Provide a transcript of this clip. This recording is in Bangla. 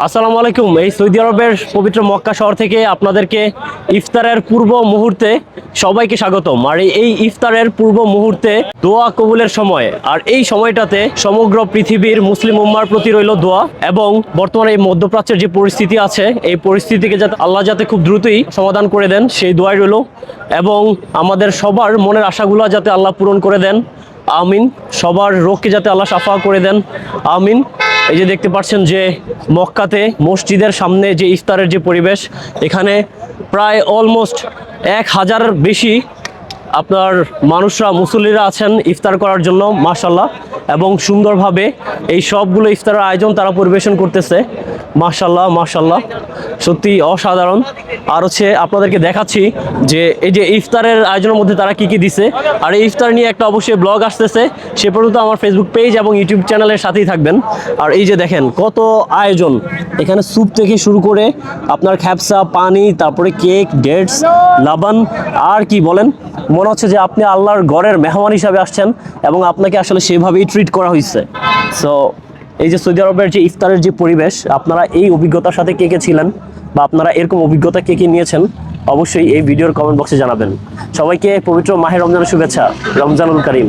আসসালামু আলাইকুম। এই সৌদি আরবের পবিত্র মক্কা শহর থেকে আপনাদেরকে ইফতারের পূর্ব মুহূর্তে সবাইকে স্বাগতম। আর এই ইফতারের পূর্ব মুহূর্তে দোয়া কবুলের সময়, আর এই সময়টাতে সমগ্র পৃথিবীর মুসলিম উম্মার প্রতি রইল দোয়া। এবং বর্তমানে এই মধ্যপ্রাচ্যের যে পরিস্থিতি আছে, এই পরিস্থিতিকে যাতে আল্লাহ যাতে খুব দ্রুতই সমাধান করে দেন সেই দোয়াই রইল। এবং আমাদের সবার মনের আশাগুলো যাতে আল্লাহ পূরণ করে দেন, আমিন। সবার রোগকে যাতে আল্লাহ সাফা করে দেন, আমিন। এই যে দেখতে পাচ্ছেন যে মক্কাতে মসজিদের সামনে যে ইফতারের যে পরিবেশ, এখানে প্রায় অলমোস্ট 1000 বেশি আপনার মানুষরা, মুসল্লিরা আছেন ইফতার করার জন্য, মাশাল্লাহ। এবং সুন্দরভাবে এই সবগুলো ইফতারের আয়োজন তারা পরিবেশন করতেছে, মাশাল্লাহ মাশাল্লাহ, সত্যি অসাধারণ। আর হচ্ছে আপনাদেরকে দেখাচ্ছি যে এই যে ইফতারের আয়োজনের মধ্যে তারা কি কি দিছে। আর এই ইফতার নিয়ে একটা অবশ্যই ব্লগ আসতেছে, সে পর্যন্ত আমার ফেসবুক পেজ এবং ইউটিউব চ্যানেলের সাথেই থাকবেন। আর এই যে দেখেন কত আয়োজন, এখানে স্যুপ থেকে শুরু করে আপনার খ্যাপসা, পানি, তারপরে কেক, ডেটস, লাবান, আর কি বলেন, মনে হচ্ছে যে আপনি আল্লাহর ঘরের মেহমান হিসাবে আসছেন এবং আপনাকে আসলে সেভাবেই ট্রিট করা হয়েছে। সো এই যে সৌদি আরবের যে ইফতারের যে পরিবেশ, আপনারা এই অভিজ্ঞতার সাথে কে কে ছিলেন বা আপনারা এরকম অভিজ্ঞতা কে কে নিয়েছেন, অবশ্যই এই ভিডিওর কমেন্ট বক্সে জানাবেন। সবাইকে পবিত্র মাহে রমজানের শুভেচ্ছা, রমজানুল কারীম।